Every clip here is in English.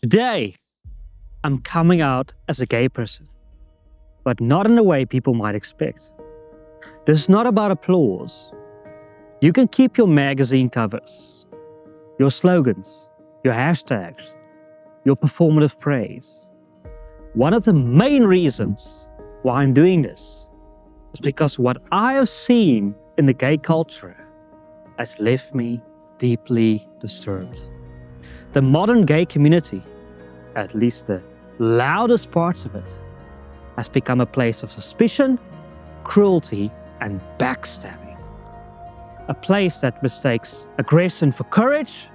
Today, I'm coming out as a gay person, but not in the way people might expect. This is not about applause. You can keep your magazine covers, your slogans, your hashtags, your performative praise. One of the main reasons why I'm doing this is because what I have seen in the gay culture has left me deeply disturbed. The modern gay community, at least the loudest parts of it, has become a place of suspicion, cruelty, and backstabbing. A place that mistakes aggression for courage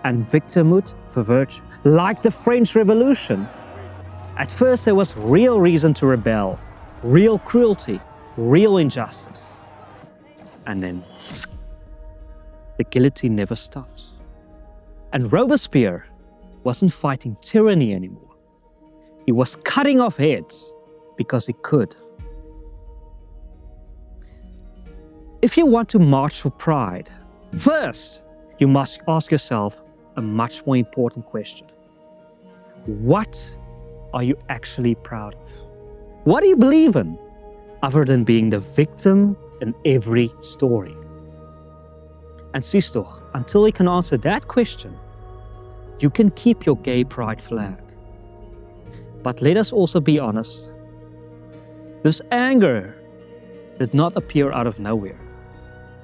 and victimhood for virtue. Like the French Revolution. At first there was real reason to rebel, real cruelty, real injustice. And then the guillotine never stops. And Robespierre wasn't fighting tyranny anymore. He was cutting off heads because he could. If you want to march for pride, first you must ask yourself a much more important question. What are you actually proud of? What do you believe in other than being the victim in every story? And siehst toch, until you can answer that question, you can keep your gay pride flag. But let us also be honest. This anger did not appear out of nowhere.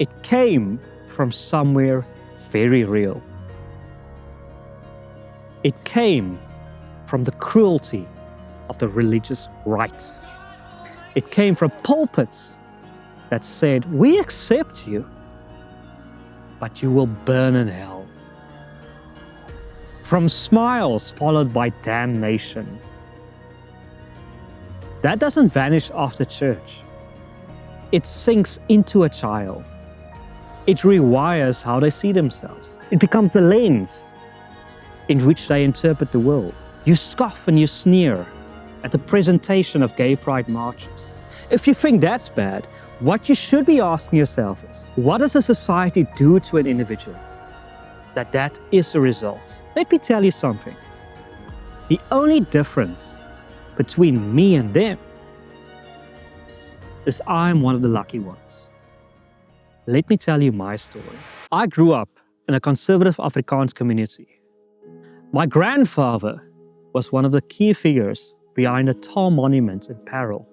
It came from somewhere very real. It came from the cruelty of the religious right. It came from pulpits that said, "We accept you, but you will burn in hell." From smiles followed by damnation. That doesn't vanish after church. It sinks into a child. It rewires how they see themselves. It becomes the lens in which they interpret the world. You scoff and you sneer at the presentation of gay pride marches. If you think that's bad, what you should be asking yourself is, what does a society do to an individual that is the result? Let me tell you something. The only difference between me and them is I'm one of the lucky ones. Let me tell you my story. I grew up in a conservative Afrikaans community. My grandfather was one of the key figures behind the tall monument in Parel.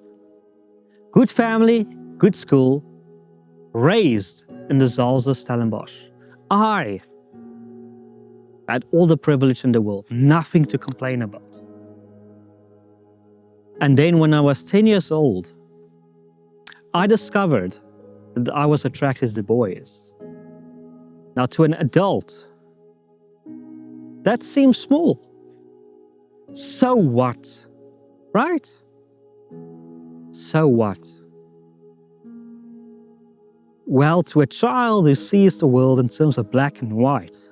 Good family, good school, raised in the Zalze Stellenbosch. I had all the privilege in the world, nothing to complain about. And then when I was 10 years old, I discovered that I was attracted to boys. Now to an adult, that seems small. So what? Right? So what? Well, to a child who sees the world in terms of black and white,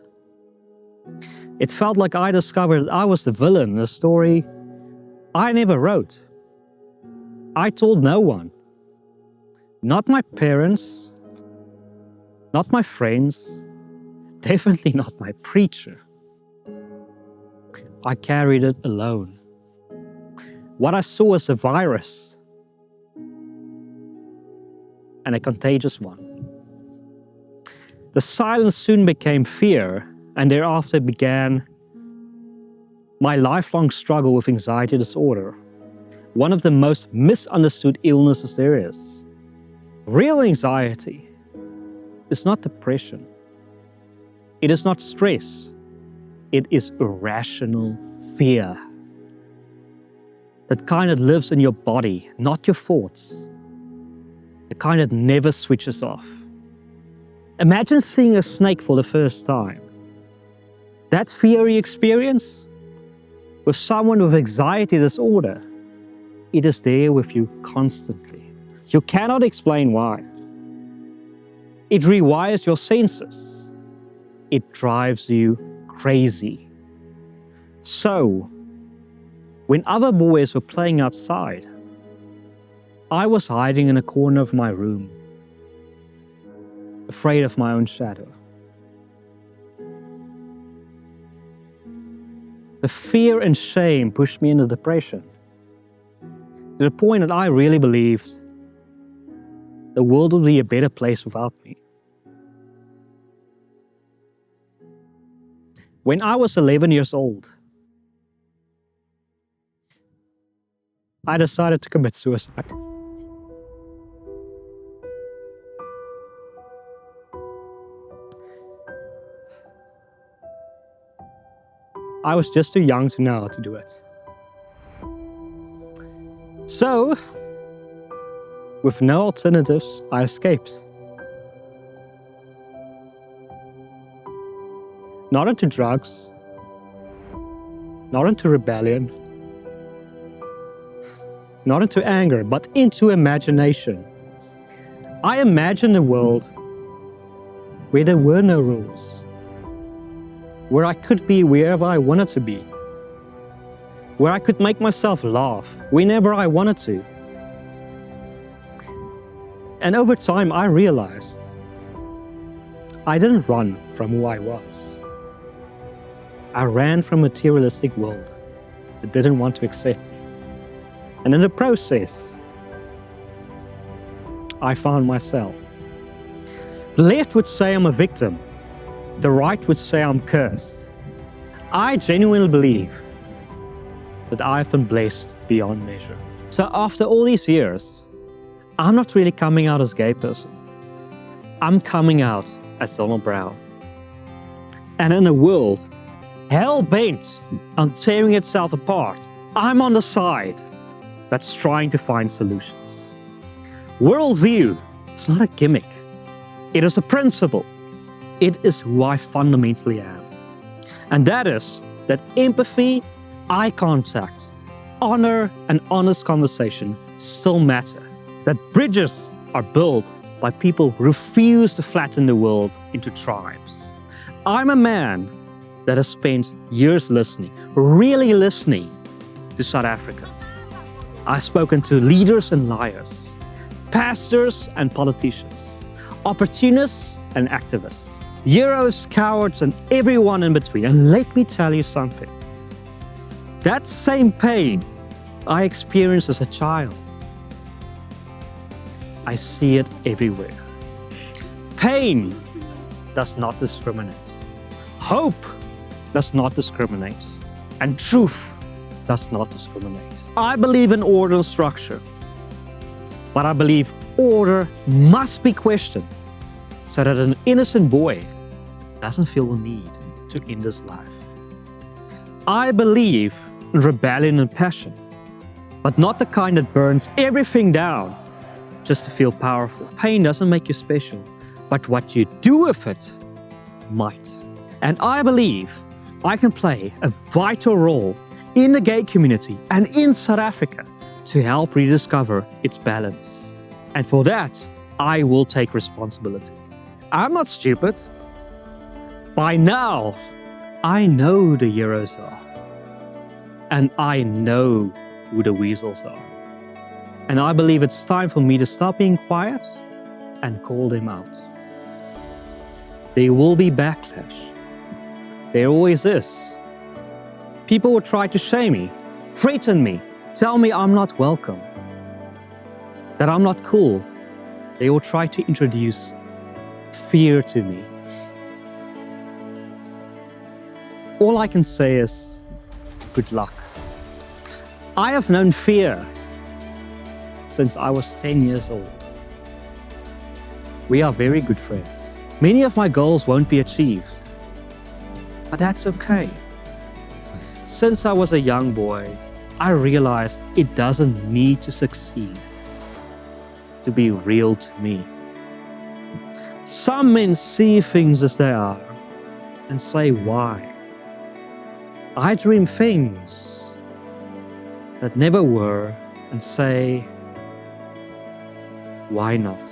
it felt like I discovered that I was the villain in a story I never wrote. I told no one. Not my parents, not my friends, definitely not my preacher. I carried it alone. What I saw was a virus, and a contagious one. The silence soon became fear, and thereafter began my lifelong struggle with anxiety disorder, one of the most misunderstood illnesses there is. Real anxiety is not depression. It is not stress. It is irrational fear. That kind that lives in your body, not your thoughts. The kind that never switches off. Imagine seeing a snake for the first time. That fear you experience with someone with anxiety disorder, it is there with you constantly. You cannot explain why. It rewires your senses. It drives you crazy. So, when other boys were playing outside, I was hiding in a corner of my room, afraid of my own shadow. The fear and shame pushed me into depression, to the point that I really believed the world would be a better place without me. When I was 11 years old, I decided to commit suicide. I was just too young to know how to do it. So, with no alternatives, I escaped. Not into drugs, not into rebellion, not into anger, but into imagination. I imagined a world where there were no rules, where I could be wherever I wanted to be, where I could make myself laugh whenever I wanted to. And over time, I realized I didn't run from who I was. I ran from a materialistic world that didn't want to accept me. And in the process, I found myself. The left would say I'm a victim. The right would say I'm cursed. I genuinely believe that I've been blessed beyond measure. So after all these years, I'm not really coming out as a gay person. I'm coming out as Donald Brown. And in a world hell-bent on tearing itself apart, I'm on the side that's trying to find solutions. Worldview is not a gimmick. It is a principle. It is who I fundamentally am. And that is that empathy, eye contact, honor, and honest conversation still matter. That bridges are built by people who refuse to flatten the world into tribes. I'm a man that has spent years listening, really listening to South Africa. I've spoken to leaders and liars, pastors and politicians, opportunists and activists, heroes, cowards, and everyone in between. And let me tell you something. That same pain I experienced as a child, I see it everywhere. Pain does not discriminate. Hope does not discriminate. And truth does not discriminate. I believe in order and structure, but I believe order must be questioned so that an innocent boy doesn't feel the need to end his life. I believe in rebellion and passion, but not the kind that burns everything down just to feel powerful. Pain doesn't make you special, but what you do with it might. And I believe I can play a vital role in the gay community and in South Africa to help rediscover its balance. And for that, I will take responsibility. I'm not stupid. By now, I know who the heroes are. And I know who the weasels are. And I believe it's time for me to stop being quiet and call them out. There will be backlash. There always is. People will try to shame me, threaten me, tell me I'm not welcome, that I'm not cool. They will try to introduce fear to me. All I can say is, good luck. I have known fear since I was 10 years old. We are very good friends. Many of my goals won't be achieved, but that's okay. Since I was a young boy, I realized it doesn't need to succeed to be real to me. Some men see things as they are and say, why? I dream things that never were and say, why not?